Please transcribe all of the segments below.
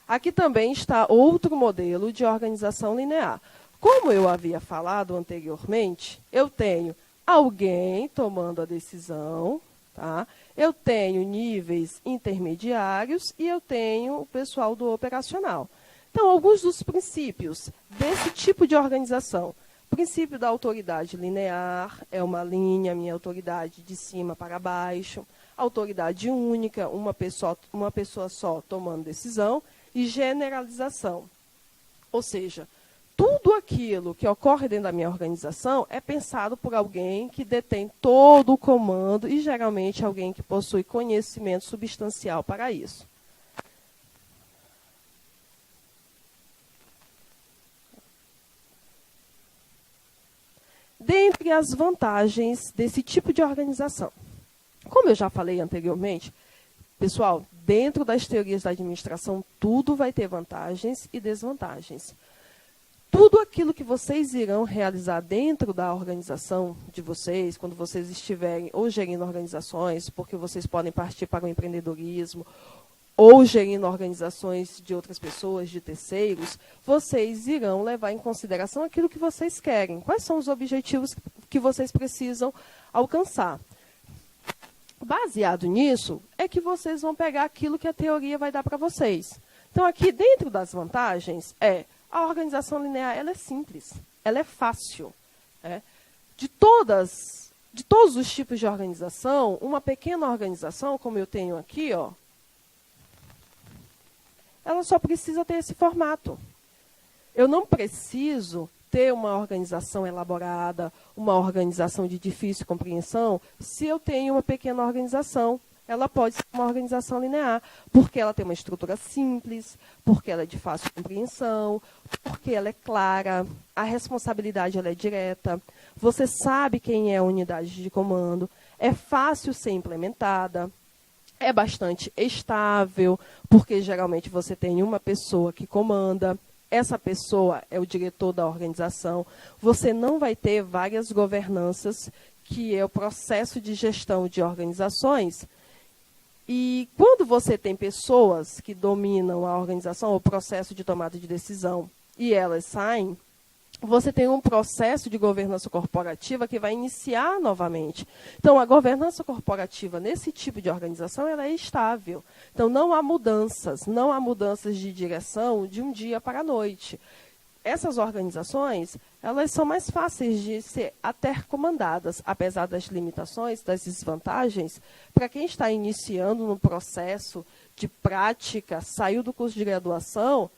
Aqui também está outro modelo de organização linear. Como eu havia falado anteriormente, eu tenho alguém tomando a decisão, tá? Eu tenho níveis intermediários e eu tenho o pessoal do operacional. Então, alguns dos princípios desse tipo de organização. O princípio da autoridade linear é uma linha, minha autoridade de cima para baixo. Autoridade única, uma pessoa só tomando decisão. E generalização. Ou seja, tudo aquilo que ocorre dentro da minha organização é pensado por alguém que detém todo o comando e, geralmente, alguém que possui conhecimento substancial para isso. Dentre as vantagens desse tipo de organização. Como eu já falei anteriormente, pessoal, dentro das teorias da administração, tudo vai ter vantagens e desvantagens. Tudo aquilo que vocês irão realizar dentro da organização de vocês, quando vocês estiverem ou gerindo organizações, porque vocês podem partir para o empreendedorismo, ou gerindo organizações de outras pessoas, de terceiros, vocês irão levar em consideração aquilo que vocês querem. Quais são os objetivos que vocês precisam alcançar? Baseado nisso, é que vocês vão pegar aquilo que a teoria vai dar para vocês. Então, aqui dentro das vantagens, a organização linear ela é simples, ela é fácil. De todos os tipos de organização, uma pequena organização, como eu tenho aqui, ó, ela só precisa ter esse formato. Eu não preciso ter uma organização elaborada, uma organização de difícil compreensão, se eu tenho uma pequena organização. Ela pode ser uma organização linear, porque ela tem uma estrutura simples, porque ela é de fácil compreensão, porque ela é clara, a responsabilidade ela é direta, você sabe quem é a unidade de comando, é fácil ser implementada, é bastante estável, porque geralmente você tem uma pessoa que comanda, essa pessoa é o diretor da organização, você não vai ter várias governanças, que é o processo de gestão de organizações. E quando você tem pessoas que dominam a organização, o processo de tomada de decisão, e elas saem, você tem um processo de governança corporativa que vai iniciar novamente. Então, a governança corporativa nesse tipo de organização ela é estável. Então, não há mudanças de direção de um dia para a noite. Essas organizações, elas são mais fáceis de ser até comandadas, apesar das limitações, das desvantagens. Para quem está iniciando no processo de prática, saiu do curso de graduação,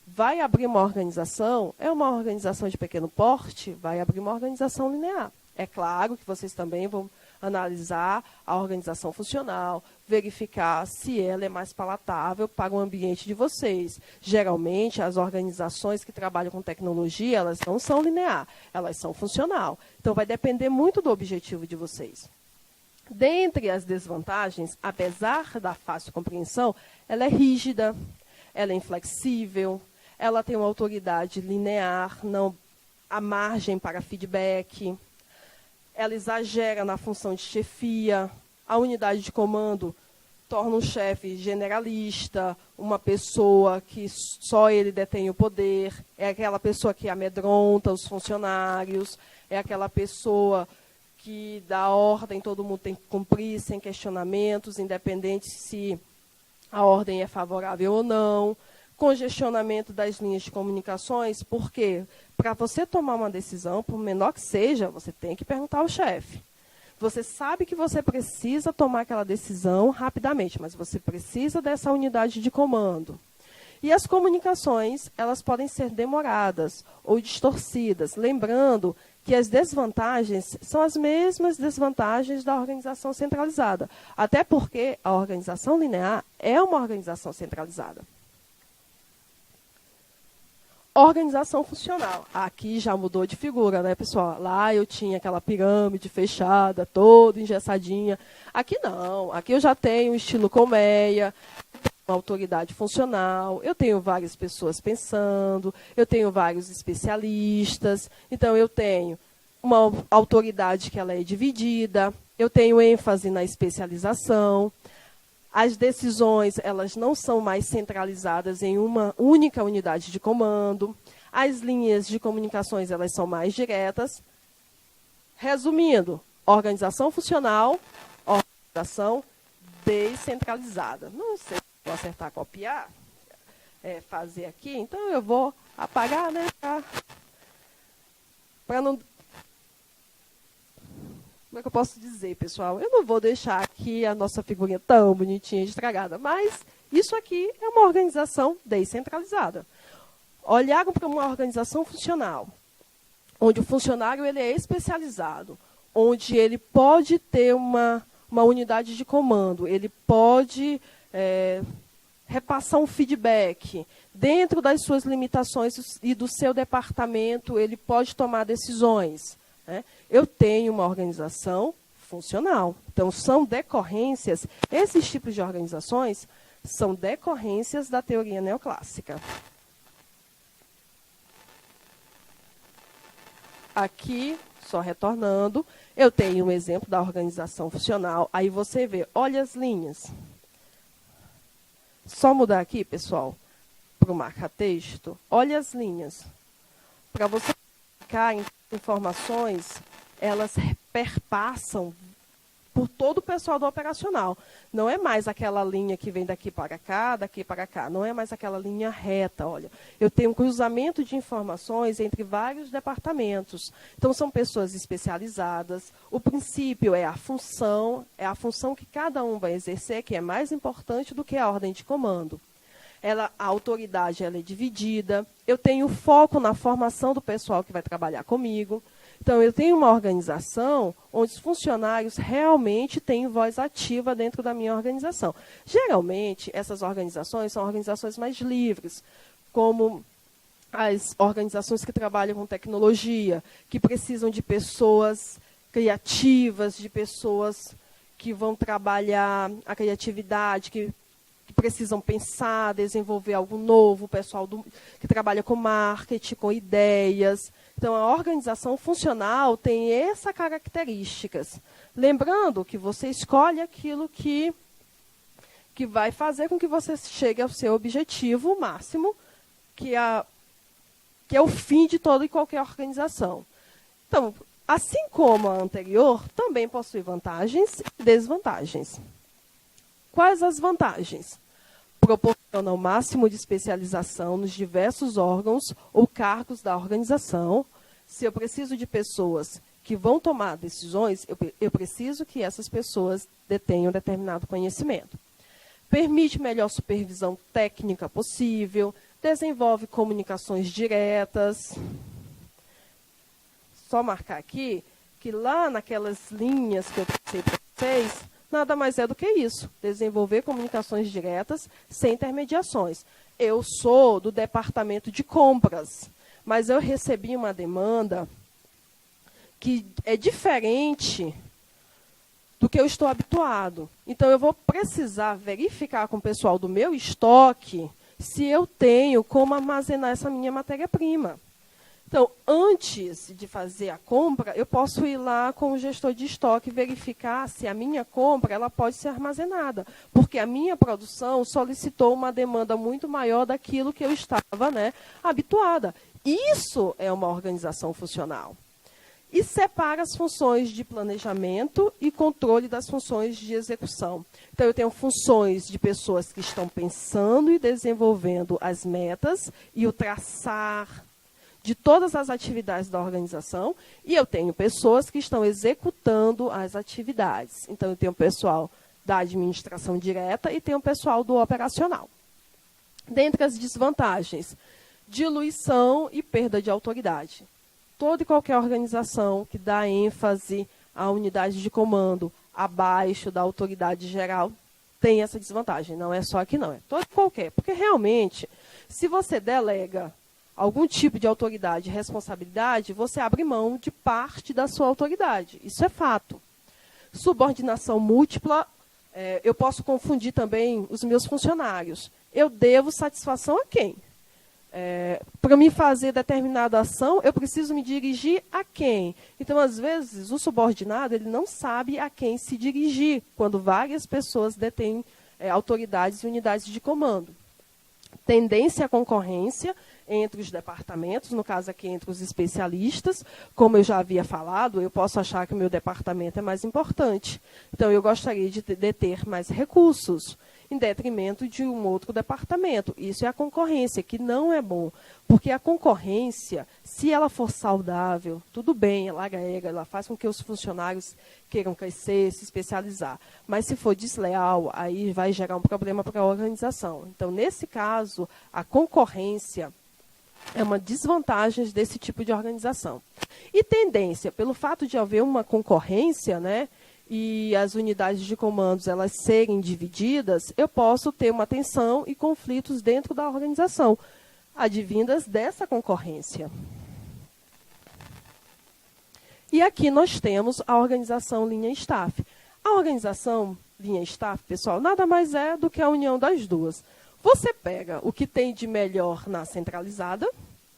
vai abrir uma organização, é uma organização de pequeno porte, vai abrir uma organização linear. É claro que vocês também vão analisar a organização funcional, verificar se ela é mais palatável para o ambiente de vocês. Geralmente, as organizações que trabalham com tecnologia, elas não são linear, elas são funcional. Então, vai depender muito do objetivo de vocês. Dentre as desvantagens, apesar da fácil compreensão, ela é rígida, ela é inflexível, ela tem uma autoridade linear, não há margem para feedback, ela exagera na função de chefia, a unidade de comando torna um chefe generalista, uma pessoa que só ele detém o poder, é aquela pessoa que amedronta os funcionários, é aquela pessoa que dá ordem, todo mundo tem que cumprir, sem questionamentos, independente se a ordem é favorável ou não. Congestionamento das linhas de comunicações, porque para você tomar uma decisão, por menor que seja, você tem que perguntar ao chefe. Você sabe que você precisa tomar aquela decisão rapidamente, mas você precisa dessa unidade de comando. E as comunicações, elas podem ser demoradas ou distorcidas, lembrando que as desvantagens são as mesmas desvantagens da organização centralizada, até porque a organização linear é uma organização centralizada. Organização funcional. Aqui já mudou de figura, né, pessoal? Lá eu tinha aquela pirâmide fechada, toda engessadinha. Aqui não. Aqui eu já tenho um estilo colmeia, uma autoridade funcional, eu tenho várias pessoas pensando, eu tenho vários especialistas, então eu tenho uma autoridade que ela é dividida, eu tenho ênfase na especialização. As decisões, elas não são mais centralizadas em uma única unidade de comando. As linhas de comunicações, elas são mais diretas. Resumindo, organização funcional, organização descentralizada. Não sei se vou acertar copiar, fazer aqui, então eu vou apagar, né? Para não... Como é que eu posso dizer, pessoal? Eu não vou deixar aqui a nossa figurinha tão bonitinha estragada, mas isso aqui é uma organização descentralizada. Olharam para uma organização funcional, onde o funcionário ele é especializado, onde ele pode ter uma unidade de comando, ele pode repassar um feedback. Dentro das suas limitações e do seu departamento, ele pode tomar decisões. Né? Eu tenho uma organização funcional. Então, são decorrências, esses tipos de organizações são decorrências da teoria neoclássica. Aqui, só retornando, eu tenho um exemplo da organização funcional. Aí você vê, olha as linhas. Só mudar aqui, pessoal, para o marca-texto. Olha as linhas. Para você clicar em informações, elas perpassam por todo o pessoal do operacional. Não é mais aquela linha que vem daqui para cá. Não é mais aquela linha reta. Olha, eu tenho um cruzamento de informações entre vários departamentos. Então, são pessoas especializadas. O princípio é a função que cada um vai exercer, que é mais importante do que a ordem de comando. A autoridade ela é dividida. Eu tenho foco na formação do pessoal que vai trabalhar comigo. Então, eu tenho uma organização onde os funcionários realmente têm voz ativa dentro da minha organização. Geralmente, essas organizações são organizações mais livres, como as organizações que trabalham com tecnologia, que precisam de pessoas criativas, de pessoas que vão trabalhar a criatividade, que precisam pensar, desenvolver algo novo, o pessoal que trabalha com marketing, com ideias. Então, a organização funcional tem essas características. Lembrando que você escolhe aquilo que vai fazer com que você chegue ao seu objetivo máximo, que é o fim de toda e qualquer organização. Então, assim como a anterior, também possui vantagens e desvantagens. Quais as vantagens? Proporciona o máximo de especialização nos diversos órgãos ou cargos da organização. Se eu preciso de pessoas que vão tomar decisões, eu preciso que essas pessoas detenham determinado conhecimento. Permite melhor supervisão técnica possível, desenvolve comunicações diretas. Só marcar aqui que lá naquelas linhas que eu passei para vocês, nada mais é do que isso, desenvolver comunicações diretas sem intermediações. Eu sou do departamento de compras, mas eu recebi uma demanda que é diferente do que eu estou habituado. Então, eu vou precisar verificar com o pessoal do meu estoque se eu tenho como armazenar essa minha matéria-prima. Então, antes de fazer a compra, eu posso ir lá com o gestor de estoque e verificar se a minha compra ela pode ser armazenada, porque a minha produção solicitou uma demanda muito maior daquilo que eu estava habituada. Isso é uma organização funcional. E separa as funções de planejamento e controle das funções de execução. Então, eu tenho funções de pessoas que estão pensando e desenvolvendo as metas e o traçar de todas as atividades da organização, e eu tenho pessoas que estão executando as atividades. Então, eu tenho pessoal da administração direta e tenho pessoal do operacional. Dentre as desvantagens, diluição e perda de autoridade. Toda e qualquer organização que dá ênfase à unidade de comando abaixo da autoridade geral tem essa desvantagem. Não é só aqui, não. É toda e qualquer. Porque, realmente, se você delega algum tipo de autoridade e responsabilidade, você abre mão de parte da sua autoridade. Isso é fato. Subordinação múltipla, eu posso confundir também os meus funcionários. Eu devo satisfação a quem? Para me fazer determinada ação, eu preciso me dirigir a quem? Então, às vezes, o subordinado ele não sabe a quem se dirigir, quando várias pessoas detêm autoridades e unidades de comando. Tendência à concorrência entre os departamentos, no caso aqui entre os especialistas. Como eu já havia falado, eu posso achar que o meu departamento é mais importante. Então, eu gostaria de ter mais recursos, em detrimento de um outro departamento. Isso é a concorrência, que não é bom. Porque a concorrência, se ela for saudável, tudo bem, ela agrega, ela faz com que os funcionários queiram crescer, se especializar. Mas se for desleal, aí vai gerar um problema para a organização. Então, nesse caso, a concorrência é uma desvantagem desse tipo de organização. E tendência, pelo fato de haver uma concorrência, né, e as unidades de comandos elas serem divididas, eu posso ter uma tensão e conflitos dentro da organização, advindas dessa concorrência. E aqui nós temos a organização linha staff. A organização linha staff, pessoal, nada mais é do que a união das duas. Você pega o que tem de melhor na centralizada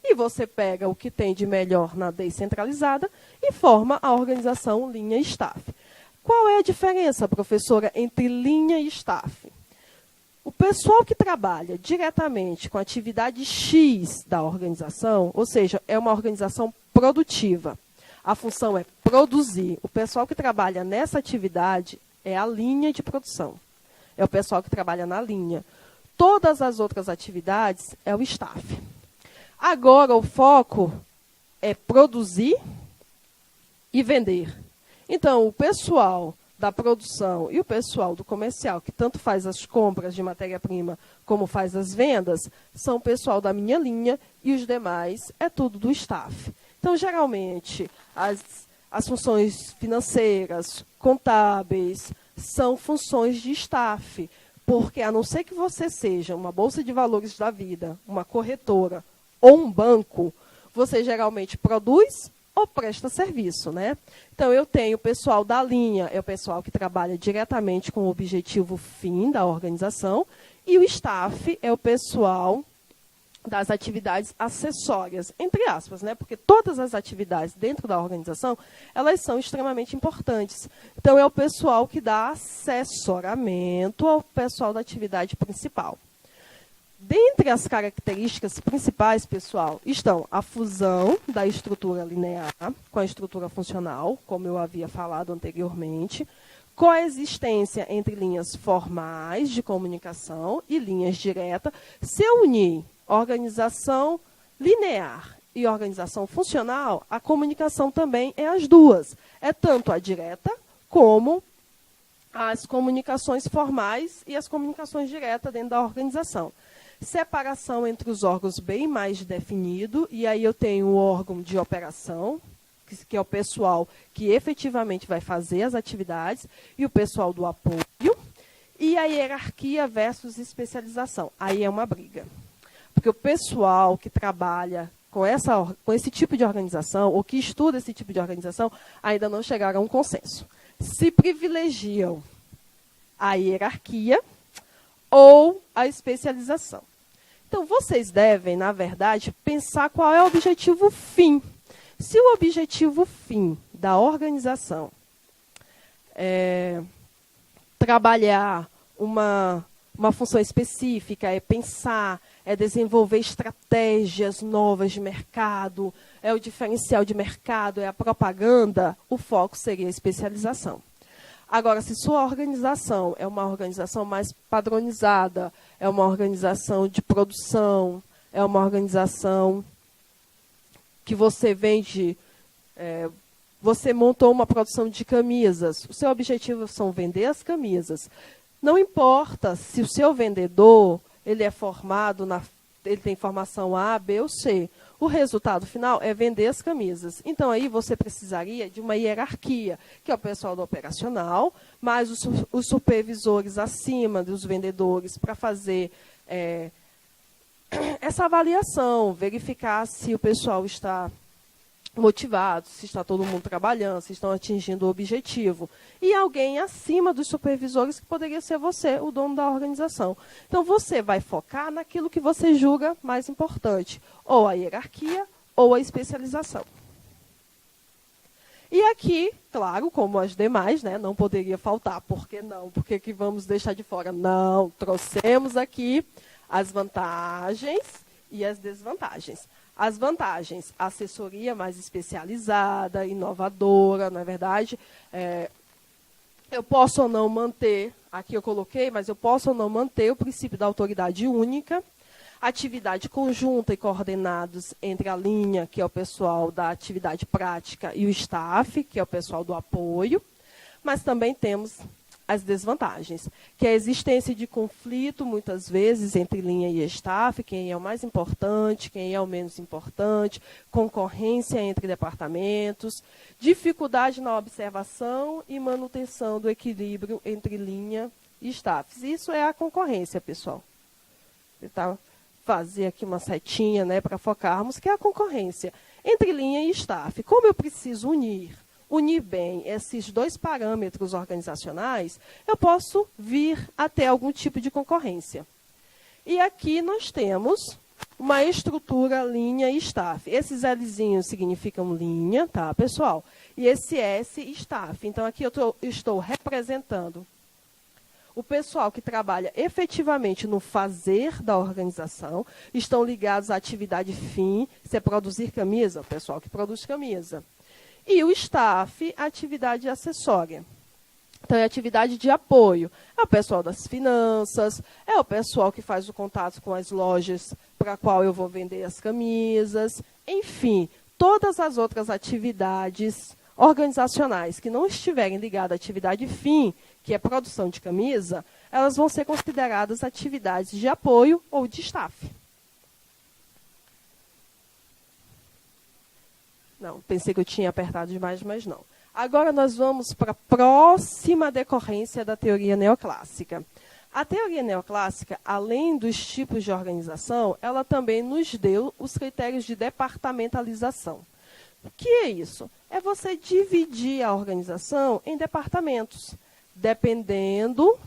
e você pega o que tem de melhor na descentralizada e forma a organização linha staff. Qual é a diferença, professora, entre linha e staff? O pessoal que trabalha diretamente com a atividade X da organização, ou seja, é uma organização produtiva. A função é produzir. O pessoal que trabalha nessa atividade é a linha de produção. É o pessoal que trabalha na linha. Todas as outras atividades é o staff. Agora, o foco é produzir e vender. Então, o pessoal da produção e o pessoal do comercial, que tanto faz as compras de matéria-prima como faz as vendas, são o pessoal da minha linha e os demais é tudo do staff. Então, geralmente, as funções financeiras, contábeis, são funções de staff, porque a não ser que você seja uma bolsa de valores da vida, uma corretora ou um banco, você geralmente produz ou presta serviço, né? Então, eu tenho o pessoal da linha, é o pessoal que trabalha diretamente com o objetivo fim da organização, e o staff é o pessoal das atividades acessórias, entre aspas, né? Porque todas as atividades dentro da organização, elas são extremamente importantes. Então, é o pessoal que dá assessoramento ao pessoal da atividade principal. Dentre as características principais, pessoal, estão a fusão da estrutura linear com a estrutura funcional, como eu havia falado anteriormente, coexistência entre linhas formais de comunicação e linhas diretas. Se eu unir organização linear e organização funcional, a comunicação também é as duas. É tanto a direta como as comunicações formais e as comunicações diretas dentro da organização. Separação entre os órgãos bem mais definido, e aí eu tenho o órgão de operação, que é o pessoal que efetivamente vai fazer as atividades, e o pessoal do apoio, e a hierarquia versus especialização. Aí é uma briga. Porque o pessoal que trabalha com esse tipo de organização, ou que estuda esse tipo de organização, ainda não chegaram a um consenso. Se privilegiam a hierarquia ou a especialização. Então, vocês devem, na verdade, pensar qual é o objetivo fim. Se o objetivo fim da organização é trabalhar uma função específica, é pensar, é desenvolver estratégias novas de mercado, é o diferencial de mercado, é a propaganda, o foco seria a especialização. Agora, se sua organização é uma organização mais padronizada, é uma organização de produção, é uma organização que você vende, você montou uma produção de camisas, o seu objetivo são vender as camisas. Não importa se o seu vendedor ele é formado, ele tem formação A, B ou C. O resultado final é vender as camisas. Então, aí você precisaria de uma hierarquia, que é o pessoal do operacional, mais os supervisores acima dos vendedores para fazer essa avaliação, verificar se o pessoal está motivado, se está todo mundo trabalhando, se estão atingindo o objetivo. E alguém acima dos supervisores, que poderia ser você, o dono da organização. Então, você vai focar naquilo que você julga mais importante, ou a hierarquia, ou a especialização. E aqui, claro, como as demais, né, não poderia faltar. Por que não? Por que vamos deixar de fora? Não, trouxemos aqui as vantagens e as desvantagens. As vantagens, assessoria mais especializada, inovadora, não é verdade? Eu posso ou não manter, aqui eu coloquei, mas eu posso ou não manter o princípio da autoridade única, atividade conjunta e coordenados entre a linha, que é o pessoal da atividade prática, e o staff, que é o pessoal do apoio, mas também temos as desvantagens, que é a existência de conflito, muitas vezes, entre linha e staff, quem é o mais importante, quem é o menos importante, concorrência entre departamentos, dificuldade na observação e manutenção do equilíbrio entre linha e staff. Isso é a concorrência, pessoal. Vou tentar fazer aqui uma setinha, né, para focarmos, que é a concorrência entre linha e staff. Como eu preciso unir bem esses dois parâmetros organizacionais, eu posso vir até algum tipo de concorrência. E aqui nós temos uma estrutura linha e staff. Esses Lzinhos significam linha, tá, pessoal? E esse S, staff. Então, aqui eu estou representando o pessoal que trabalha efetivamente no fazer da organização, estão ligados à atividade fim, se é produzir camisa, o pessoal que produz camisa. E o staff, a atividade acessória. Então, é atividade de apoio. É o pessoal das finanças, é o pessoal que faz o contato com as lojas para a qual eu vou vender as camisas. Enfim, todas as outras atividades organizacionais que não estiverem ligadas à atividade fim, que é produção de camisa, elas vão ser consideradas atividades de apoio ou de staff. Não, pensei que eu tinha apertado demais, mas não. Agora nós vamos para a próxima decorrência da teoria neoclássica. A teoria neoclássica, além dos tipos de organização, ela também nos deu os critérios de departamentalização. O que é isso? É você dividir a organização em departamentos, dependendo,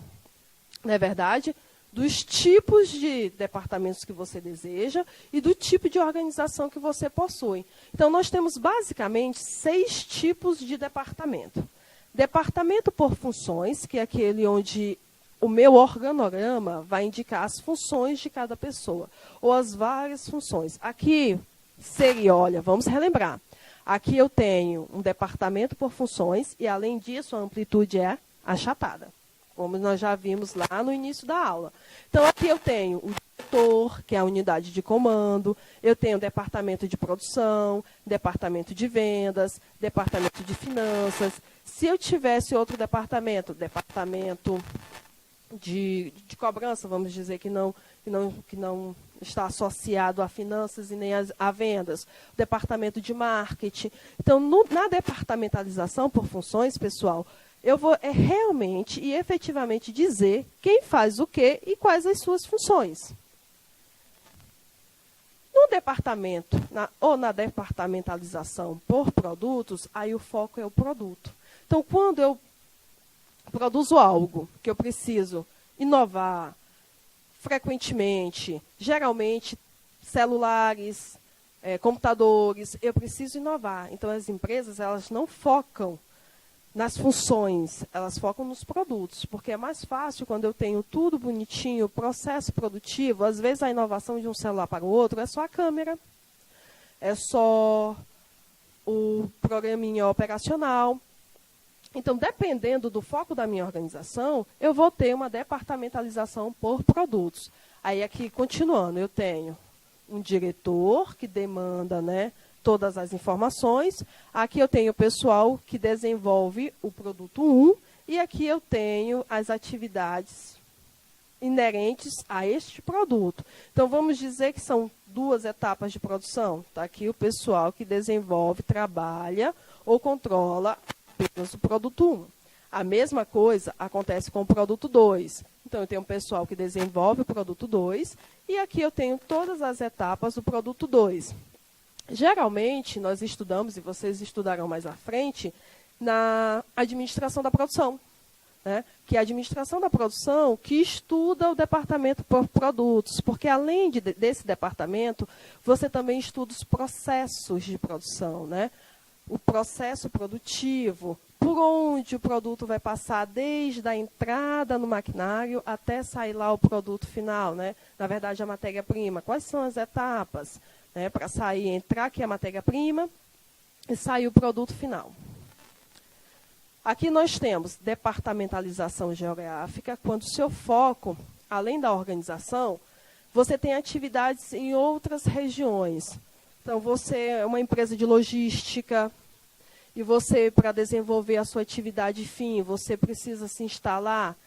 não é verdade, dos tipos de departamentos que você deseja e do tipo de organização que você possui. Então, nós temos basicamente 6 tipos de departamento. Departamento por funções, que é aquele onde o meu organograma vai indicar as funções de cada pessoa, ou as várias funções. Aqui seria, olha, vamos relembrar. Aqui eu tenho um departamento por funções e, além disso, a amplitude é achatada, como nós já vimos lá no início da aula. Então, aqui eu tenho o diretor, que é a unidade de comando, eu tenho o departamento de produção, departamento de vendas, departamento de finanças. Se eu tivesse outro departamento de cobrança, vamos dizer que não está associado a finanças e nem a vendas, departamento de marketing. Então, na departamentalização por funções, pessoal, eu vou realmente e efetivamente dizer quem faz o quê e quais as suas funções. No departamento, ou na departamentalização por produtos, aí o foco é o produto. Então, quando eu produzo algo que eu preciso inovar frequentemente, geralmente celulares, computadores, eu preciso inovar. Então, as empresas elas não focam nas funções, elas focam nos produtos, porque é mais fácil quando eu tenho tudo bonitinho, processo produtivo, às vezes a inovação de um celular para o outro é só a câmera, é só o programinha operacional. Então, dependendo do foco da minha organização, eu vou ter uma departamentalização por produtos. Aí, aqui, continuando, eu tenho um diretor que demanda, né, todas as informações. Aqui eu tenho o pessoal que desenvolve o produto 1 e aqui eu tenho as atividades inerentes a este produto. Então, vamos dizer que são 2 etapas de produção. Está aqui o pessoal que desenvolve, trabalha ou controla apenas o produto 1. A mesma coisa acontece com o produto 2. Então, eu tenho um pessoal que desenvolve o produto 2 e aqui eu tenho todas as etapas do produto 2. Geralmente, nós estudamos, e vocês estudarão mais à frente, na administração da produção, né? Que é a administração da produção que estuda o departamento por produtos, porque além desse departamento, você também estuda os processos de produção, né? o processo produtivo, por onde o produto vai passar desde a entrada no maquinário até sair lá o produto final, né? Na verdade, a matéria-prima. Quais são as etapas, né, para sair, entrar aqui a matéria-prima e sair o produto final? Aqui nós temos departamentalização geográfica, quando o seu foco, além da organização, você tem atividades em outras regiões. Então, você é uma empresa de logística, e você, para desenvolver a sua atividade fim, você precisa se instalar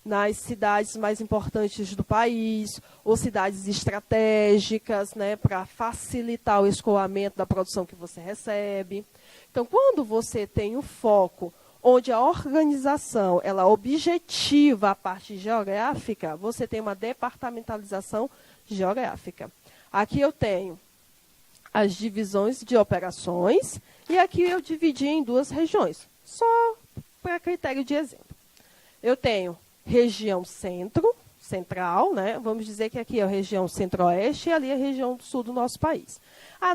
nas cidades mais importantes do país, ou cidades estratégicas, né, para facilitar o escoamento da produção que você recebe. Então, quando você tem um foco onde a organização ela objetiva a parte geográfica, você tem uma departamentalização geográfica. Aqui eu tenho as divisões de operações, e aqui eu dividi em duas regiões, só para critério de exemplo. Eu tenho região central, né? Vamos dizer que aqui é a região centro-oeste e ali é a região sul do nosso país.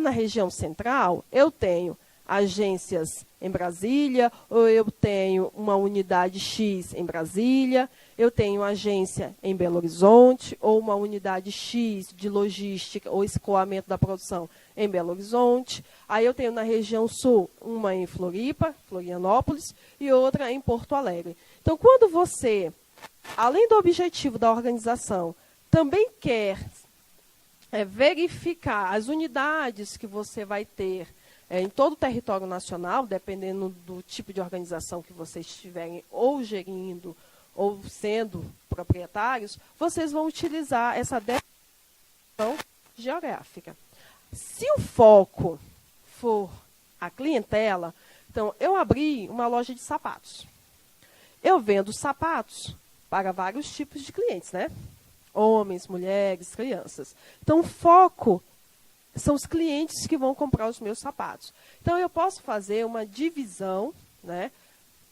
Na região central, eu tenho agências em Brasília, ou eu tenho uma unidade X em Brasília, eu tenho agência em Belo Horizonte, ou uma unidade X de logística ou escoamento da produção em Belo Horizonte. Aí eu tenho na região sul uma em Floripa, Florianópolis, e outra em Porto Alegre. Então, quando você, além do objetivo da organização, também quer verificar as unidades que você vai ter em todo o território nacional, dependendo do tipo de organização que vocês estiverem ou gerindo ou sendo proprietários, vocês vão utilizar essa definição geográfica. Se o foco for a clientela, então, eu abri uma loja de sapatos. Eu vendo sapatos para vários tipos de clientes, né? Homens, mulheres, crianças. Então, o foco são os clientes que vão comprar os meus sapatos. Então, eu posso fazer uma divisão, né,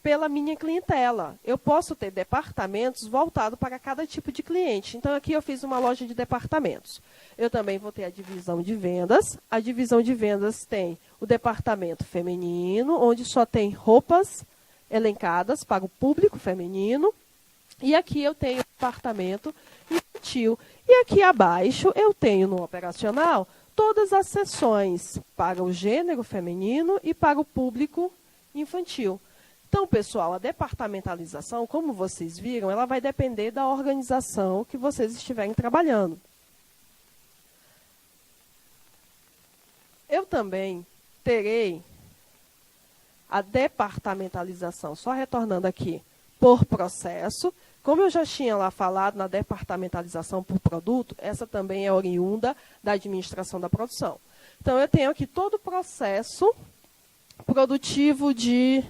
pela minha clientela. Eu posso ter departamentos voltados para cada tipo de cliente. Então, aqui eu fiz uma loja de departamentos. Eu também vou ter a divisão de vendas. A divisão de vendas tem o departamento feminino, onde só tem roupas elencadas para o público feminino. E aqui eu tenho o departamento infantil. E aqui abaixo eu tenho no operacional todas as seções para o gênero feminino e para o público infantil. Então, pessoal, a departamentalização, como vocês viram, ela vai depender da organização que vocês estiverem trabalhando. Eu também terei a departamentalização, só retornando aqui, por processo. Como eu já tinha lá falado na departamentalização por produto, essa também é oriunda da administração da produção. Então, eu tenho aqui todo o processo produtivo de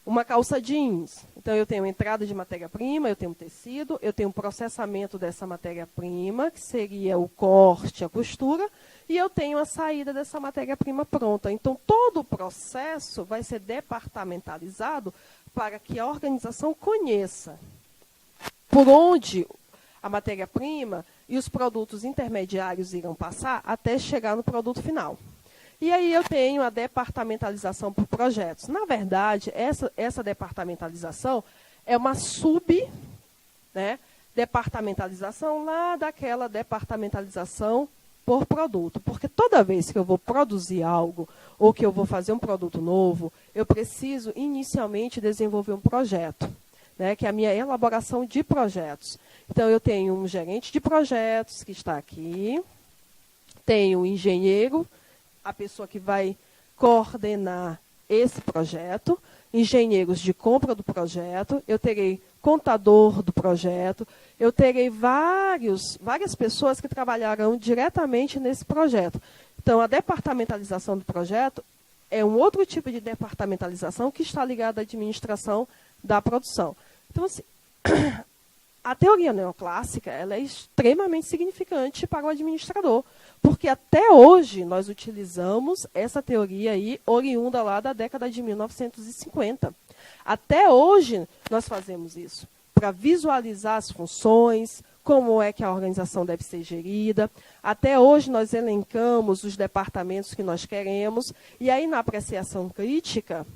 uma calça jeans. Então, eu tenho entrada de matéria-prima, eu tenho tecido, eu tenho processamento dessa matéria-prima, que seria o corte, a costura, e eu tenho a saída dessa matéria-prima pronta. Então, todo o processo vai ser departamentalizado para que a organização conheça por onde a matéria-prima e os produtos intermediários irão passar até chegar no produto final. E aí eu tenho a departamentalização por projetos. Na verdade, essa departamentalização é uma departamentalização lá daquela departamentalização por produto. Porque toda vez que eu vou produzir algo ou que eu vou fazer um produto novo, eu preciso inicialmente desenvolver um projeto, né, que é a minha elaboração de projetos. Então, eu tenho um gerente de projetos, que está aqui, tenho um engenheiro, a pessoa que vai coordenar esse projeto, engenheiros de compra do projeto, eu terei contador do projeto, eu terei várias pessoas que trabalharão diretamente nesse projeto. Então, a departamentalização do projeto é um outro tipo de departamentalização que está ligada à administração da produção. Então, assim, a teoria neoclássica ela é extremamente significante para o administrador, porque até hoje nós utilizamos essa teoria aí, oriunda lá da década de 1950. Até hoje nós fazemos isso, para visualizar as funções, como é que a organização deve ser gerida. Até hoje nós elencamos os departamentos que nós queremos, e aí na apreciação crítica,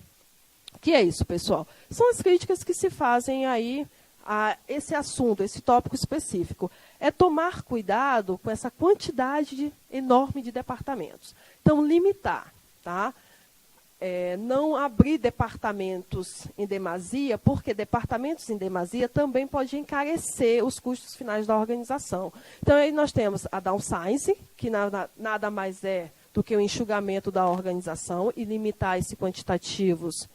que é isso, pessoal? São as críticas que se fazem aí a esse assunto, esse tópico específico. É tomar cuidado com essa quantidade enorme de departamentos. Então, limitar, tá? Não abrir departamentos em demasia, porque departamentos em demasia também pode encarecer os custos finais da organização. Então, aí nós temos a downsize, que nada mais é do que o enxugamento da organização e limitar esse quantitativos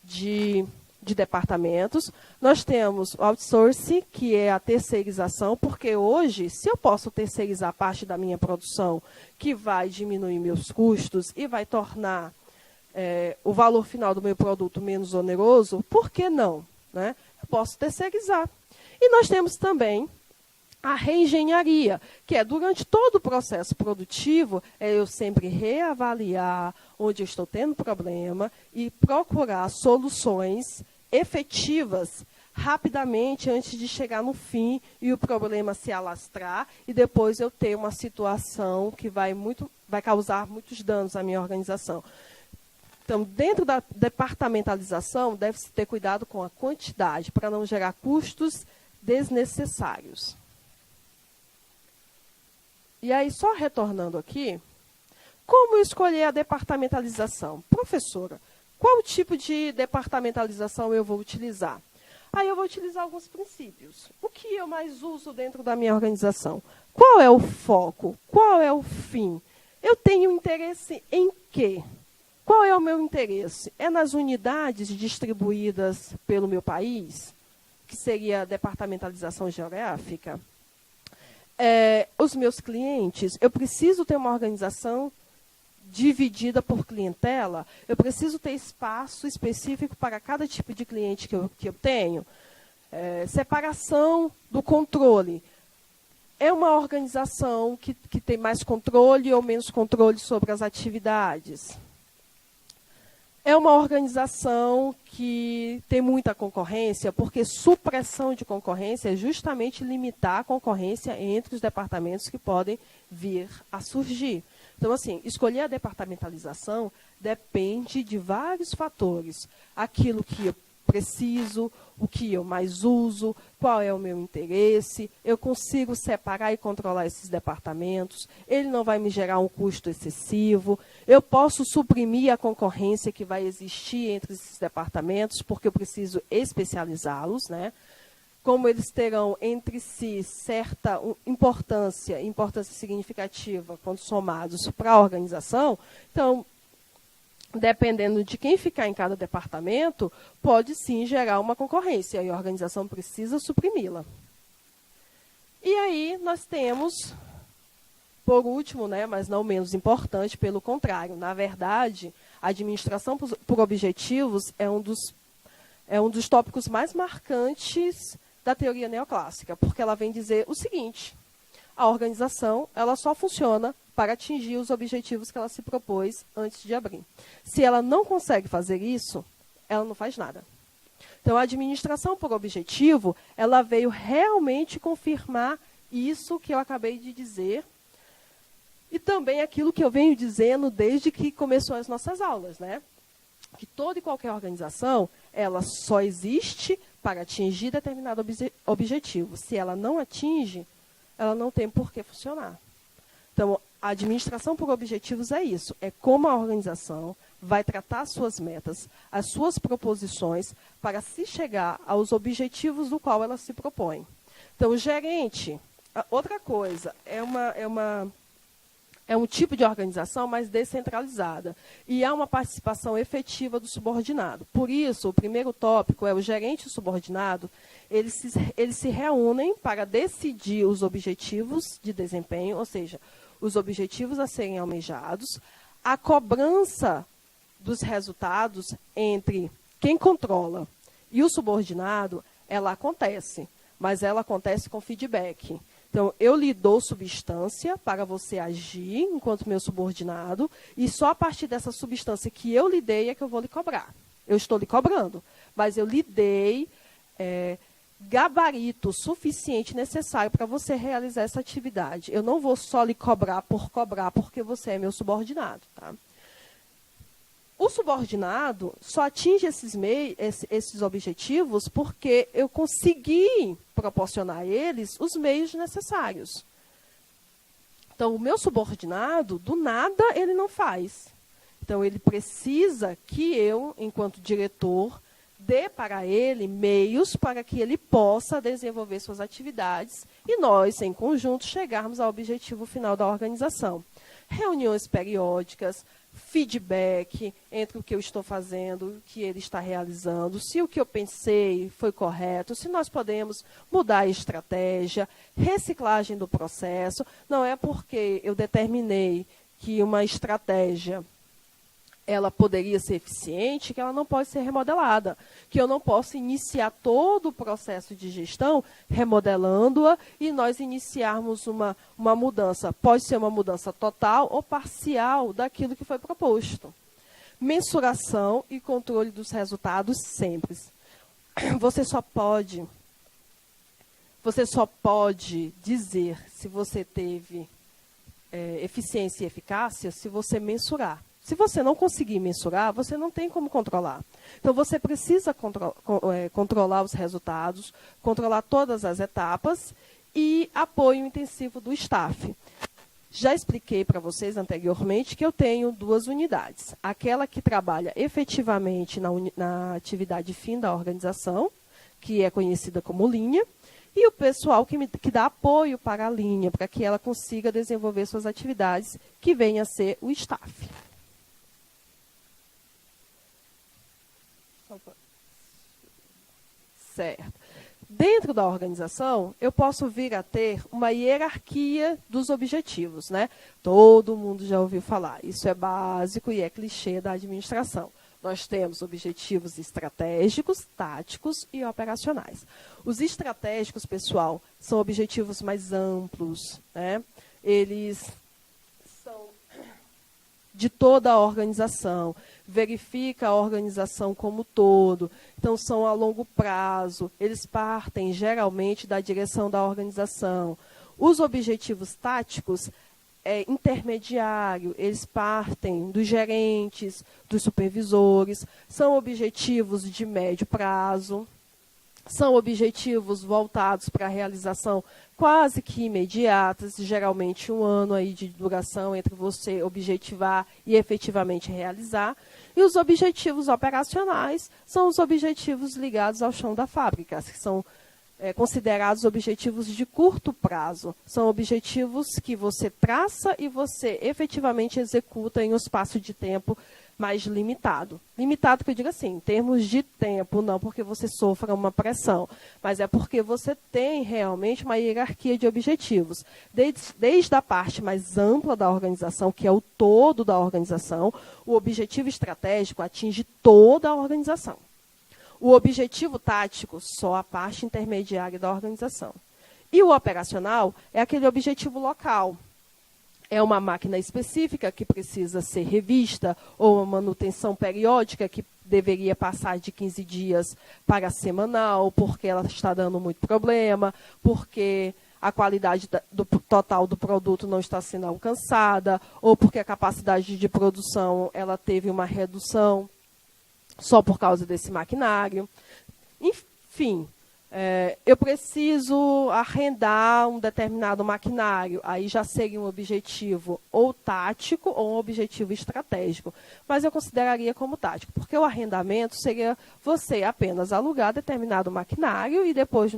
de departamentos. Nós temos o outsourcing, que é a terceirização, porque hoje, se eu posso terceirizar parte da minha produção, que vai diminuir meus custos e vai tornar o valor final do meu produto menos oneroso, por que não? Né? Eu posso terceirizar. E nós temos também a reengenharia, que é durante todo o processo produtivo, eu sempre reavaliar onde eu estou tendo problema e procurar soluções efetivas rapidamente antes de chegar no fim e o problema se alastrar e depois eu ter uma situação que vai causar muitos danos à minha organização. Então, dentro da departamentalização, deve-se ter cuidado com a quantidade para não gerar custos desnecessários. E aí, só retornando aqui, como escolher a departamentalização? Professora, qual tipo de departamentalização eu vou utilizar? Aí eu vou utilizar alguns princípios. O que eu mais uso dentro da minha organização? Qual é o foco? Qual é o fim? Eu tenho interesse em quê? Qual é o meu interesse? É nas unidades distribuídas pelo meu país, que seria a departamentalização geográfica? Os meus clientes, eu preciso ter uma organização dividida por clientela, eu preciso ter espaço específico para cada tipo de cliente que eu tenho. Separação do controle. É uma organização que tem mais controle ou menos controle sobre as atividades? É uma organização que tem muita concorrência, porque supressão de concorrência é justamente limitar a concorrência entre os departamentos que podem vir a surgir. Então, assim, escolher a departamentalização depende de vários fatores. Aquilo que eu preciso, o que eu mais uso, qual é o meu interesse, eu consigo separar e controlar esses departamentos, ele não vai me gerar um custo excessivo, eu posso suprimir a concorrência que vai existir entre esses departamentos, porque eu preciso especializá-los, né? Como eles terão entre si certa importância significativa quando somados para a organização, então, dependendo de quem ficar em cada departamento, pode sim gerar uma concorrência e a organização precisa suprimi-la. E aí nós temos, por último, né, mas não menos importante, pelo contrário, na verdade, a administração por objetivos é um dos tópicos mais marcantes da teoria neoclássica, porque ela vem dizer o seguinte: a organização ela só funciona para atingir os objetivos que ela se propôs antes de abrir. Se ela não consegue fazer isso, ela não faz nada. Então, a administração por objetivo, ela veio realmente confirmar isso que eu acabei de dizer e também aquilo que eu venho dizendo desde que começou as nossas aulas, né? Que toda e qualquer organização, ela só existe para atingir determinado objetivo. Se ela não atinge, ela não tem por que funcionar. Então, a administração por objetivos é isso, é como a organização vai tratar as suas metas, as suas proposições, para se chegar aos objetivos do qual ela se propõe. Então, o gerente, outra coisa, é um tipo de organização mais descentralizada e há uma participação efetiva do subordinado. Por isso, o primeiro tópico é o gerente e o subordinado, eles se reúnem para decidir os objetivos de desempenho, ou seja, os objetivos a serem almejados, a cobrança dos resultados entre quem controla e o subordinado, ela acontece, mas ela acontece com feedback. Então, eu lhe dou substância para você agir enquanto meu subordinado, e só a partir dessa substância que eu lhe dei é que eu vou lhe cobrar. Eu estou lhe cobrando, mas eu lhe dei gabarito suficiente necessário para você realizar essa atividade. Eu não vou só lhe cobrar, porque você é meu subordinado. Tá? O subordinado só atinge esses objetivos porque eu consegui proporcionar a eles os meios necessários. Então, o meu subordinado, do nada, ele não faz. Então, ele precisa que eu, enquanto diretor, dê para ele meios para que ele possa desenvolver suas atividades e nós, em conjunto, chegarmos ao objetivo final da organização. Reuniões periódicas, feedback entre o que eu estou fazendo, o que ele está realizando, se o que eu pensei foi correto, se nós podemos mudar a estratégia, reciclagem do processo. Não é porque eu determinei que uma estratégia ela poderia ser eficiente, que ela não pode ser remodelada, que eu não posso iniciar todo o processo de gestão remodelando-a e nós iniciarmos uma mudança. Pode ser uma mudança total ou parcial daquilo que foi proposto. Mensuração e controle dos resultados sempre. Você só pode dizer se você teve eficiência e eficácia se você mensurar. Se você não conseguir mensurar, você não tem como controlar. Então, você precisa controlar os resultados, controlar todas as etapas e apoio intensivo do staff. Já expliquei para vocês anteriormente que eu tenho 2 unidades. Aquela que trabalha efetivamente na atividade fim da organização, que é conhecida como linha, e o pessoal que dá apoio para a linha, para que ela consiga desenvolver suas atividades, que venha a ser o staff. Certo. Dentro da organização, eu posso vir a ter uma hierarquia dos objetivos, né? Todo mundo já ouviu falar. Isso é básico e é clichê da administração. Nós temos objetivos estratégicos, táticos e operacionais. Os estratégicos, pessoal, são objetivos mais amplos, né? Eles são de toda a organização, verifica a organização como todo, então são a longo prazo, eles partem geralmente da direção da organização. Os objetivos táticos intermediário, eles partem dos gerentes, dos supervisores, são objetivos de médio prazo, são objetivos voltados para a realização quase que imediatas, geralmente 1 ano aí de duração entre você objetivar e efetivamente realizar. E os objetivos operacionais são os objetivos ligados ao chão da fábrica, que são considerados objetivos de curto prazo. São objetivos que você traça e você efetivamente executa em um espaço de tempo mais limitado. Limitado que eu digo assim, em termos de tempo, não porque você sofra uma pressão, mas é porque você tem realmente uma hierarquia de objetivos. Desde a parte mais ampla da organização, que é o todo da organização, o objetivo estratégico atinge toda a organização. O objetivo tático, só a parte intermediária da organização. E o operacional é aquele objetivo local. É uma máquina específica que precisa ser revista, ou uma manutenção periódica que deveria passar de 15 dias para semanal, porque ela está dando muito problema, porque a qualidade total do produto não está sendo alcançada, ou porque a capacidade de produção ela teve uma redução só por causa desse maquinário. Enfim, eu preciso arrendar um determinado maquinário. Aí já seria um objetivo ou tático ou um objetivo estratégico. Mas eu consideraria como tático, porque o arrendamento seria você apenas alugar determinado maquinário e depois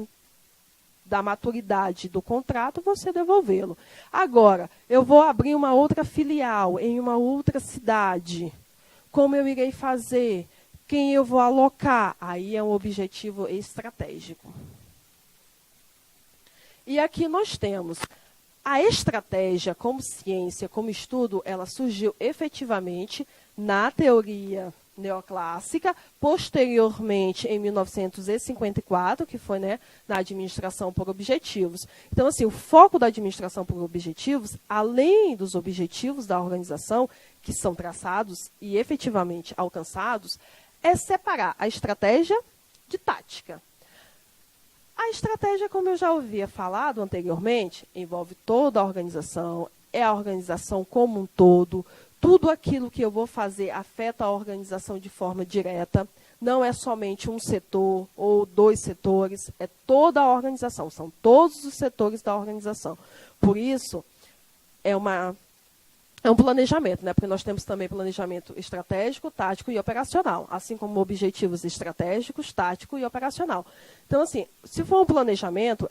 da maturidade do contrato, você devolvê-lo. Agora, eu vou abrir uma outra filial em uma outra cidade. Como eu irei fazer? Quem eu vou alocar? Aí é um objetivo estratégico. E aqui nós temos a estratégia como ciência, como estudo, ela surgiu efetivamente na teoria neoclássica, posteriormente em 1954, que foi, né, na administração por objetivos. Então, assim, o foco da administração por objetivos, além dos objetivos da organização, que são traçados e efetivamente alcançados, é separar a estratégia de tática. A estratégia, como eu já havia falado anteriormente, envolve toda a organização, é a organização como um todo, tudo aquilo que eu vou fazer afeta a organização de forma direta, não é somente um setor ou 2 setores, é toda a organização, são todos os setores da organização. Por isso, é um planejamento, né? Porque nós temos também planejamento estratégico, tático e operacional, assim como objetivos estratégicos, tático e operacional. Então, assim, se for um planejamento,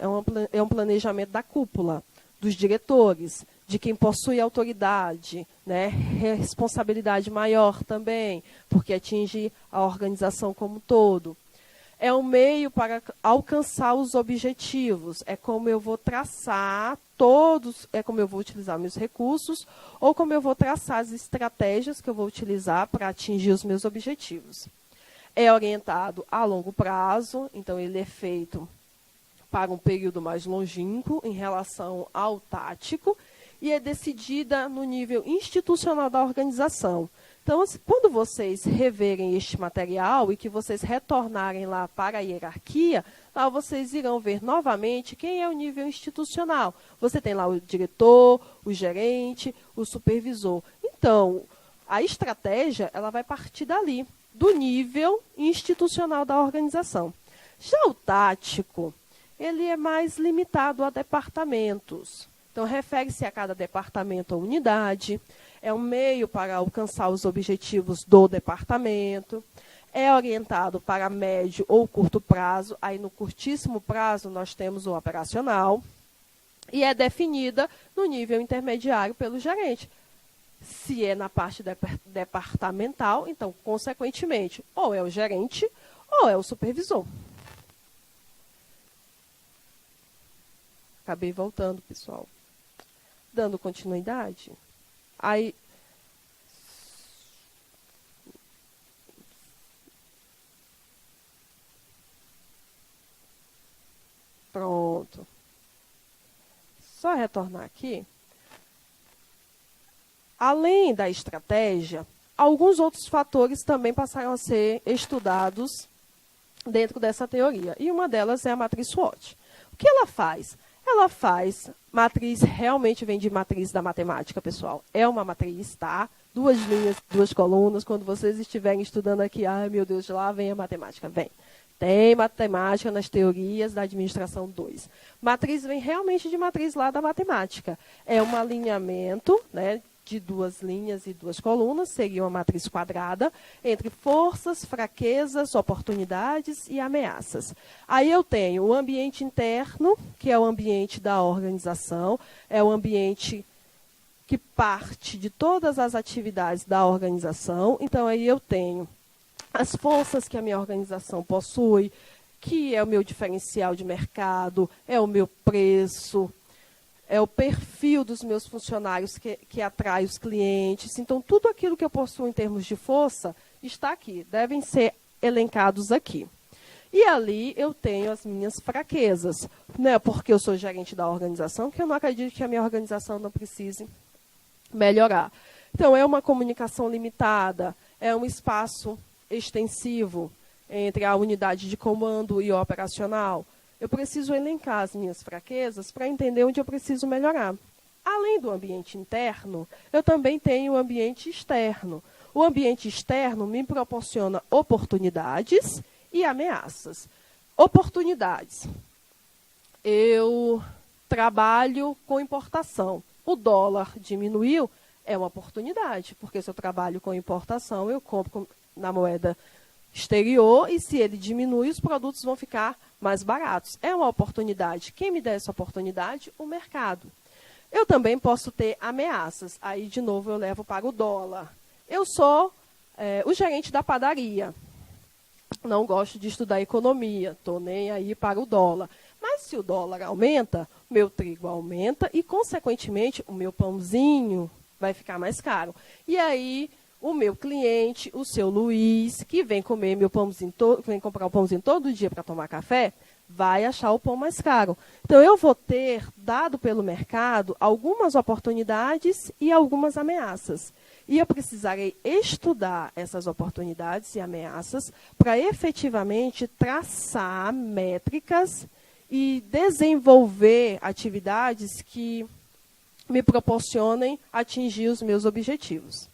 é um planejamento da cúpula, dos diretores, de quem possui autoridade, né? Responsabilidade maior também, porque atinge a organização como um todo. É um meio para alcançar os objetivos, é como eu vou traçar todos, é como eu vou utilizar meus recursos, ou como eu vou traçar as estratégias que eu vou utilizar para atingir os meus objetivos. É orientado a longo prazo, então ele é feito para um período mais longínquo em relação ao tático, e é decidida no nível institucional da organização. Então, quando vocês reverem este material e que vocês retornarem lá para a hierarquia, lá vocês irão ver novamente quem é o nível institucional. Você tem lá o diretor, o gerente, o supervisor. Então, a estratégia ela vai partir dali, do nível institucional da organização. Já o tático, ele é mais limitado a departamentos. Então, refere-se a cada departamento ou unidade, é um meio para alcançar os objetivos do departamento, é orientado para médio ou curto prazo, aí no curtíssimo prazo nós temos o operacional, e é definida no nível intermediário pelo gerente. Se é na parte departamental, então, consequentemente, ou é o gerente ou é o supervisor. Acabei voltando, pessoal. Dando continuidade. Aí, pronto. Só retornar aqui. Além da estratégia, alguns outros fatores também passaram a ser estudados dentro dessa teoria. E uma delas é a matriz SWOT. O que ela faz? Ela faz matriz, realmente vem de matriz da matemática, pessoal. É uma matriz, tá? 2 linhas, 2 colunas. Quando vocês estiverem estudando aqui, ai meu Deus, de lá vem a matemática. Vem. Tem matemática nas teorias da administração 2. Matriz vem realmente de matriz lá da matemática. É um alinhamento, né, de 2 linhas e 2 colunas, seria uma matriz quadrada, entre forças, fraquezas, oportunidades e ameaças. Aí eu tenho o ambiente interno, que é o ambiente da organização, é o ambiente que parte de todas as atividades da organização. Então, aí eu tenho as forças que a minha organização possui, que é o meu diferencial de mercado, é o meu preço, é o perfil dos meus funcionários que atrai os clientes. Então, tudo aquilo que eu possuo em termos de força está aqui, devem ser elencados aqui. E ali eu tenho as minhas fraquezas, né? Porque eu sou gerente da organização, que eu não acredito que a minha organização não precise melhorar. Então, é uma comunicação limitada, é um espaço extensivo entre a unidade de comando e o operacional. Eu preciso elencar as minhas fraquezas para entender onde eu preciso melhorar. Além do ambiente interno, eu também tenho o ambiente externo. O ambiente externo me proporciona oportunidades e ameaças. Oportunidades. Eu trabalho com importação. O dólar diminuiu, é uma oportunidade, porque se eu trabalho com importação, eu compro na moeda exterior e se ele diminui, os produtos vão ficar mais baratos. É uma oportunidade. Quem me dá essa oportunidade? O mercado. Eu também posso ter ameaças. Aí, de novo, eu levo para o dólar. Eu sou o gerente da padaria. Não gosto de estudar economia. Estou nem aí para o dólar. Mas se o dólar aumenta, meu trigo aumenta e, consequentemente, o meu pãozinho vai ficar mais caro. E aí, o meu cliente, o seu Luiz, que vem comer meu pãozinho, vem comprar o pãozinho todo dia para tomar café, vai achar o pão mais caro. Então, eu vou ter, dado pelo mercado, algumas oportunidades e algumas ameaças. E eu precisarei estudar essas oportunidades e ameaças para efetivamente traçar métricas e desenvolver atividades que me proporcionem atingir os meus objetivos.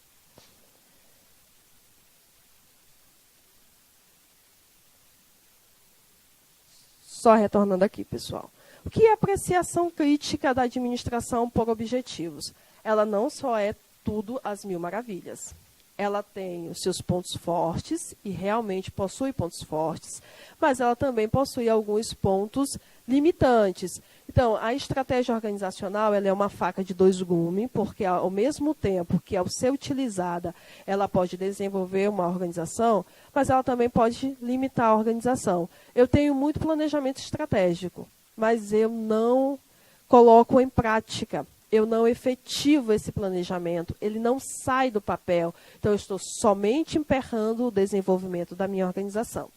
Só retornando aqui, pessoal. O que é apreciação crítica da administração por objetivos? Ela não só é tudo às mil maravilhas. Ela tem os seus pontos fortes, e realmente possui pontos fortes, mas ela também possui alguns pontos limitantes. Então, a estratégia organizacional ela é uma faca de dois gumes, porque ao mesmo tempo que, ao ser utilizada, ela pode desenvolver uma organização, mas ela também pode limitar a organização. Eu tenho muito planejamento estratégico, mas eu não coloco em prática. Eu não efetivo esse planejamento, ele não sai do papel. Então, eu estou somente emperrando o desenvolvimento da minha organização.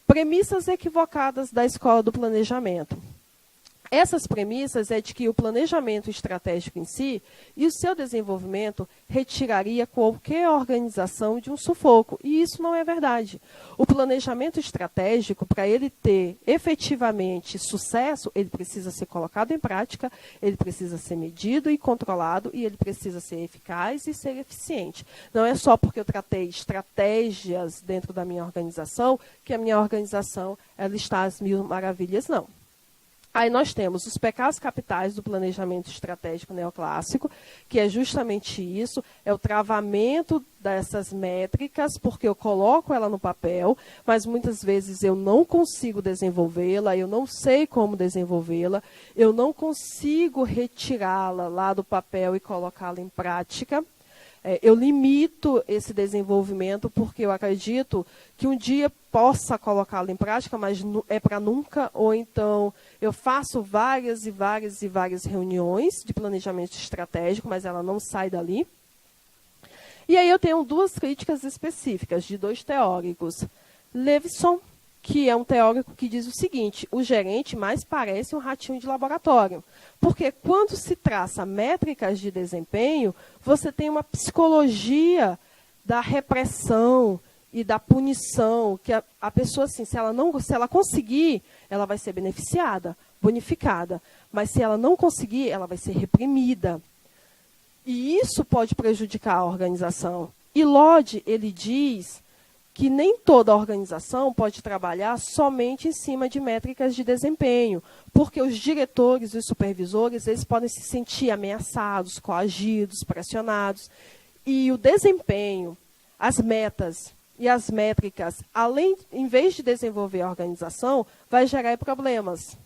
Premissas equivocadas da escola do planejamento. Essas premissas é de que o planejamento estratégico em si e o seu desenvolvimento retiraria qualquer organização de um sufoco. E isso não é verdade. O planejamento estratégico, para ele ter efetivamente sucesso, ele precisa ser colocado em prática, ele precisa ser medido e controlado, e ele precisa ser eficaz e ser eficiente. Não é só porque eu tratei estratégias dentro da minha organização que a minha organização ela está às mil maravilhas, não. Aí nós temos os pecados capitais do planejamento estratégico neoclássico, que é justamente isso, é o travamento dessas métricas, porque eu coloco ela no papel, mas muitas vezes eu não consigo desenvolvê-la, eu não sei como desenvolvê-la, eu não consigo retirá-la lá do papel e colocá-la em prática. Eu limito esse desenvolvimento porque eu acredito que um dia possa colocá-lo em prática, mas é para nunca, ou então eu faço várias e várias reuniões de planejamento estratégico, mas ela não sai dali. E aí eu tenho duas críticas específicas de dois teóricos. Levinson, que é um teórico que diz o seguinte: o gerente mais parece um ratinho de laboratório. Porque quando se traça métricas de desempenho, você tem uma psicologia da repressão e da punição, que a pessoa, assim, se ela conseguir, ela vai ser beneficiada, bonificada. Mas se ela não conseguir, ela vai ser reprimida. E isso pode prejudicar a organização. E Lodge, ele diz que nem toda organização pode trabalhar somente em cima de métricas de desempenho, porque os diretores e os supervisores eles podem se sentir ameaçados, coagidos, pressionados. E o desempenho, as metas e as métricas, em vez de desenvolver a organização, vai gerar problemas.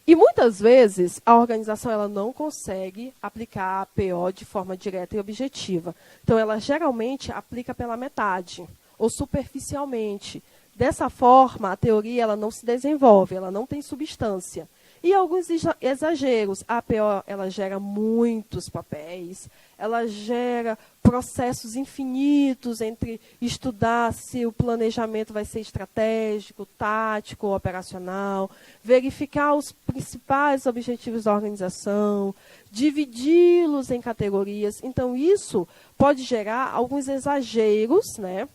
E muitas vezes a organização ela não consegue aplicar a APO de forma direta e objetiva. Então, ela geralmente aplica pela metade ou superficialmente. Dessa forma, a teoria ela não se desenvolve, ela não tem substância. E alguns exageros. A APO ela gera muitos papéis, ela gera processos infinitos entre estudar se o planejamento vai ser estratégico, tático ou operacional, verificar os principais objetivos da organização, dividi-los em categorias. Então, isso pode gerar alguns exageros, né?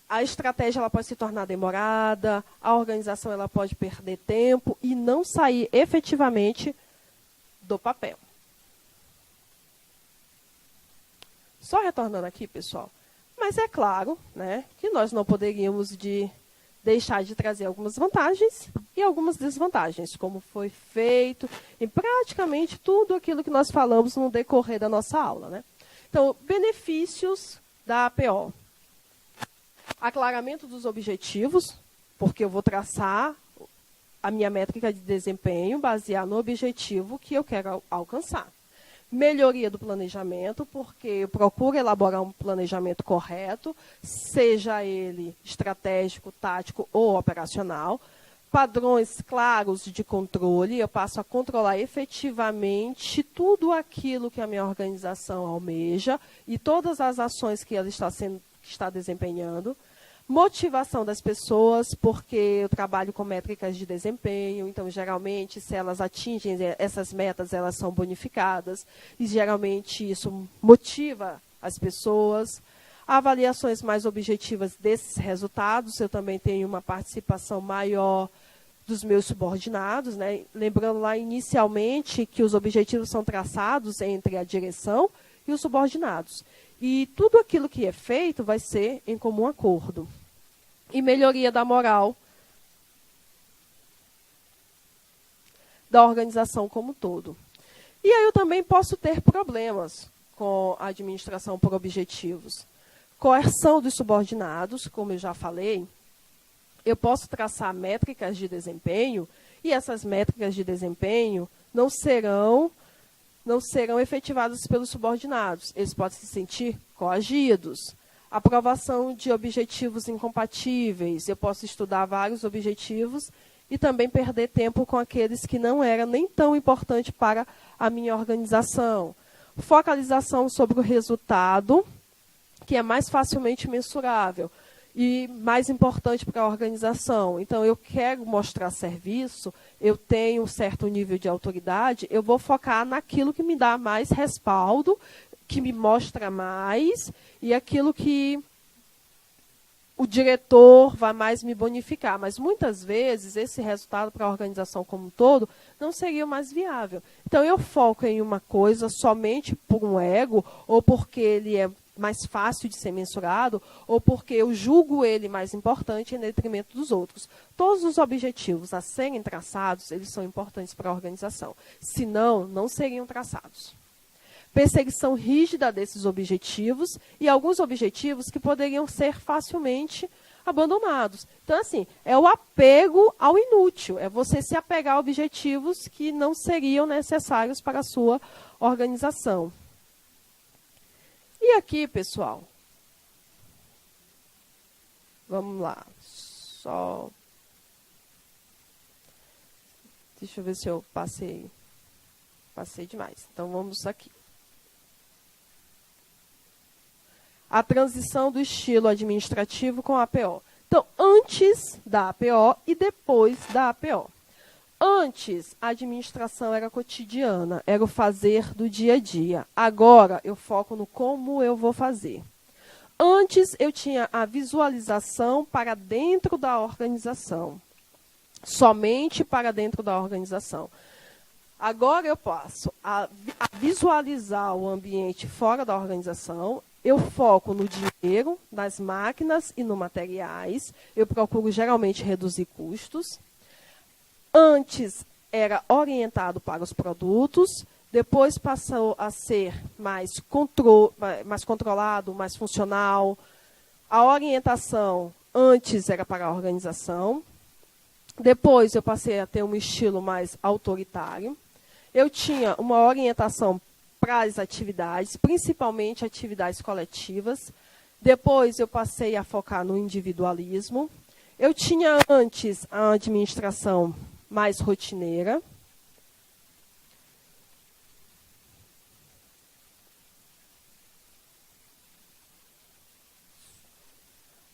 A estratégia ela pode se tornar demorada, a organização ela pode perder tempo e não sair efetivamente do papel. Só retornando aqui, pessoal, mas é claro, né, que nós não poderíamos deixar de trazer algumas vantagens e algumas desvantagens, como foi feito em praticamente tudo aquilo que nós falamos no decorrer da nossa aula, né? Então, benefícios da APO. Aclaramento dos objetivos, porque eu vou traçar a minha métrica de desempenho baseada no objetivo que eu quero alcançar. Melhoria do planejamento, porque eu procuro elaborar um planejamento correto, seja ele estratégico, tático ou operacional. Padrões claros de controle, eu passo a controlar efetivamente tudo aquilo que a minha organização almeja e todas as ações que ela está desempenhando. Motivação das pessoas, porque eu trabalho com métricas de desempenho, então, geralmente, se elas atingem essas metas, elas são bonificadas, e geralmente isso motiva as pessoas. avaliações mais objetivas desses resultados, eu também tenho uma participação maior dos meus subordinados, né? Lembrando lá inicialmente que os objetivos são traçados entre a direção e os subordinados. E tudo aquilo que é feito vai ser em comum acordo. E melhoria da moral da organização como um todo. E aí eu também posso ter problemas com a administração por objetivos. Coerção dos subordinados, como eu já falei, eu posso traçar métricas de desempenho e essas métricas de desempenho não serão efetivadas pelos subordinados. Eles podem se sentir coagidos. Aprovação de objetivos incompatíveis. Eu posso estudar vários objetivos e também perder tempo com aqueles que não eram nem tão importantes para a minha organização. Focalização sobre o resultado, que é mais facilmente mensurável e mais importante para a organização. Então, eu quero mostrar serviço, eu tenho um certo nível de autoridade, eu vou focar naquilo que me dá mais respaldo, que me mostra mais, e aquilo que o diretor vai mais me bonificar. Mas, muitas vezes, esse resultado para a organização como um todo não seria o mais viável. Então, eu foco em uma coisa somente por um ego, ou porque ele é mais fácil de ser mensurado, ou porque eu julgo ele mais importante em detrimento dos outros. Todos os objetivos a serem traçados, eles são importantes para a organização. Senão, não seriam traçados. Perseguição rígida desses objetivos e alguns objetivos que poderiam ser facilmente abandonados. Então, assim, é o apego ao inútil, é você se apegar a objetivos que não seriam necessários para a sua organização. E aqui, pessoal, vamos lá, deixa eu ver se eu passei demais. Então, vamos aqui. A transição do estilo administrativo com a APO. Então, antes da APO e depois da APO. Antes, a administração era cotidiana, era o fazer do dia a dia. Agora, eu foco no como eu vou fazer. Antes, eu tinha a visualização para dentro da organização. Somente para dentro da organização. Agora, eu passo a visualizar o ambiente fora da organização. Eu foco no dinheiro, nas máquinas e no materiais. Eu procuro, geralmente, reduzir custos. Antes era orientado para os produtos, depois passou a ser mais controlado, mais funcional. A orientação antes era para a organização. Depois eu passei a ter um estilo mais autoritário. Eu tinha uma orientação para as atividades, principalmente atividades coletivas. Depois eu passei a focar no individualismo. Eu tinha antes a administração mais rotineira.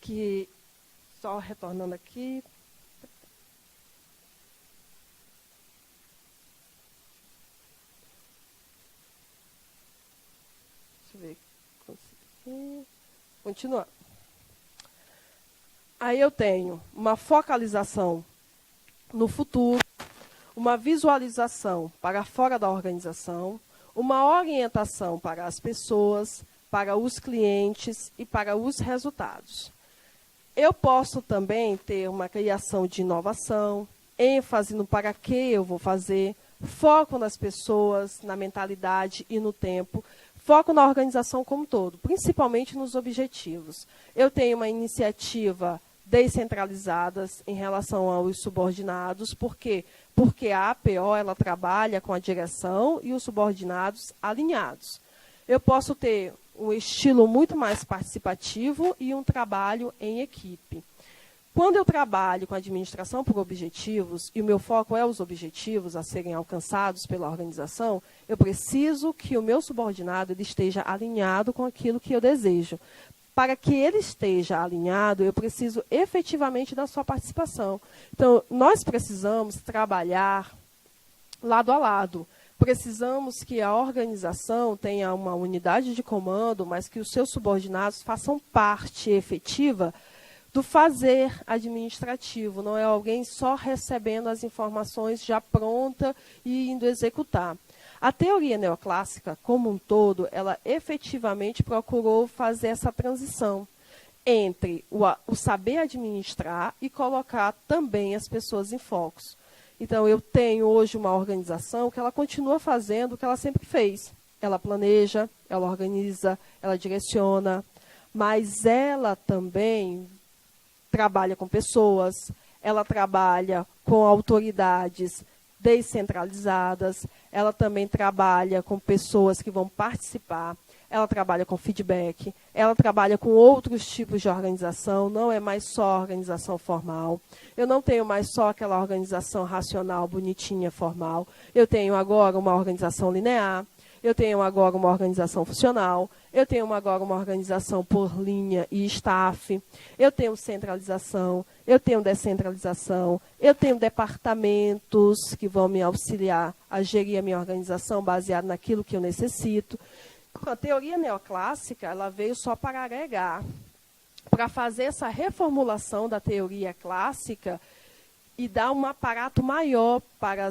Que, só retornando aqui. Deixa eu ver. Consegui. Continuar. Aí eu tenho uma focalização no futuro, uma visualização para fora da organização, uma orientação para as pessoas, para os clientes e para os resultados. Eu posso também ter uma criação de inovação, ênfase no para que eu vou fazer, foco nas pessoas, na mentalidade e no tempo, foco na organização como um todo, principalmente nos objetivos. Eu tenho uma iniciativa descentralizadas em relação aos subordinados. Por quê? Porque a APO ela trabalha com a direção e os subordinados alinhados. Eu posso ter um estilo muito mais participativo e um trabalho em equipe. Quando eu trabalho com a administração por objetivos, e o meu foco é os objetivos a serem alcançados pela organização, eu preciso que o meu subordinado ele esteja alinhado com aquilo que eu desejo. Para que ele esteja alinhado, eu preciso efetivamente da sua participação. Então, nós precisamos trabalhar lado a lado, Precisamos que a organização tenha uma unidade de comando, mas que os seus subordinados façam parte efetiva do fazer administrativo. Não é alguém só recebendo as informações já pronta e indo executar. A teoria neoclássica, como um todo, ela efetivamente procurou fazer essa transição entre o saber administrar e colocar também as pessoas em focos. Então, eu tenho hoje uma organização que ela continua fazendo o que ela sempre fez. Ela planeja, ela organiza, ela direciona, mas ela também trabalha com pessoas, ela trabalha com autoridades descentralizadas, ela também trabalha com pessoas que vão participar, ela trabalha com feedback, ela trabalha com outros tipos de organização, não é mais só organização formal. Eu não tenho mais só aquela organização racional, bonitinha, formal. Eu tenho agora uma organização linear, eu tenho agora uma organização funcional, eu tenho agora uma organização por linha e staff, eu tenho centralização, eu tenho descentralização, eu tenho departamentos que vão me auxiliar a gerir a minha organização baseado naquilo que eu necessito. A teoria neoclássica ela veio só para agregar, para fazer essa reformulação da teoria clássica e dar um aparato maior para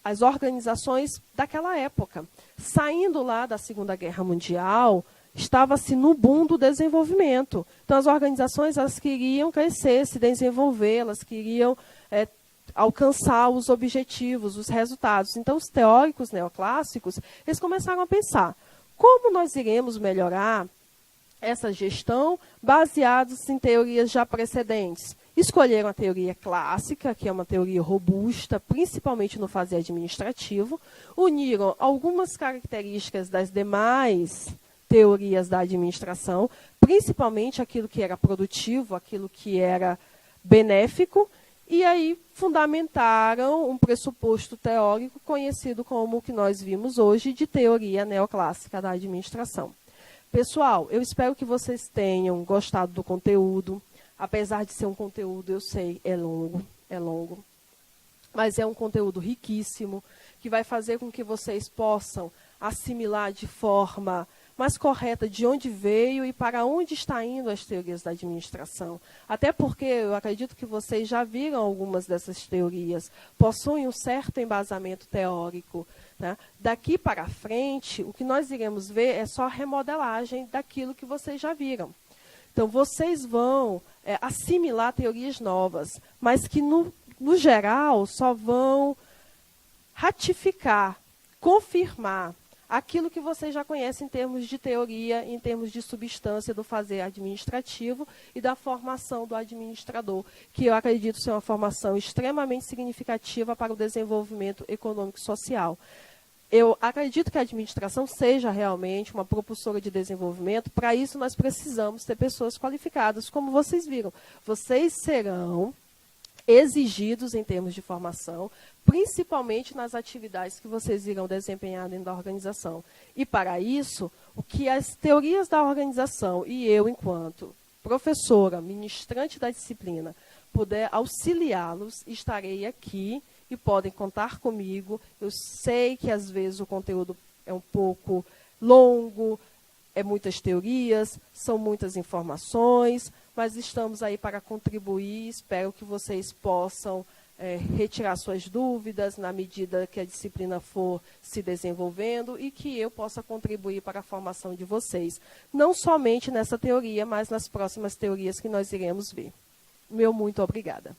as organizações daquela época. Saindo lá da Segunda Guerra Mundial, estava-se no boom do desenvolvimento. Então, as organizações elas queriam crescer, se desenvolver, elas queriam alcançar os objetivos, os resultados. Então, os teóricos neoclássicos eles começaram a pensar como nós iremos melhorar essa gestão baseados em teorias já precedentes. Escolheram a teoria clássica, que é uma teoria robusta, principalmente no fazer administrativo, uniram algumas características das demais teorias da administração, principalmente aquilo que era produtivo, aquilo que era benéfico, e aí fundamentaram um pressuposto teórico conhecido como o que nós vimos hoje de teoria neoclássica da administração. Pessoal, eu espero que vocês tenham gostado do conteúdo. Apesar de ser um conteúdo, eu sei, é longo, mas é um conteúdo riquíssimo, que vai fazer com que vocês possam assimilar de forma mais correta de onde veio e para onde está indo as teorias da administração. Até porque eu acredito que vocês já viram algumas dessas teorias, possuem um certo embasamento teórico. Né? Daqui para frente, o que nós iremos ver é só remodelagem daquilo que vocês já viram. Então, vocês vão assimilar teorias novas, mas que, no geral, só vão ratificar, confirmar aquilo que vocês já conhecem em termos de teoria, em termos de substância do fazer administrativo e da formação do administrador, que eu acredito ser uma formação extremamente significativa para o desenvolvimento econômico e social. Eu acredito que a administração seja realmente uma propulsora de desenvolvimento. Para isso, nós precisamos ter pessoas qualificadas, como vocês viram. Vocês serão exigidos em termos de formação, principalmente nas atividades que vocês irão desempenhar dentro da organização. E, para isso, o que as teorias da organização e eu, enquanto professora, ministrante da disciplina, puder auxiliá-los, estarei aqui e podem contar comigo. Eu sei que, às vezes, o conteúdo é um pouco longo, é muitas teorias, são muitas informações, mas estamos aí para contribuir. Espero que vocês possam retirar suas dúvidas na medida que a disciplina for se desenvolvendo e que eu possa contribuir para a formação de vocês. Não somente nessa teoria, mas nas próximas teorias que nós iremos ver. Meu muito obrigada.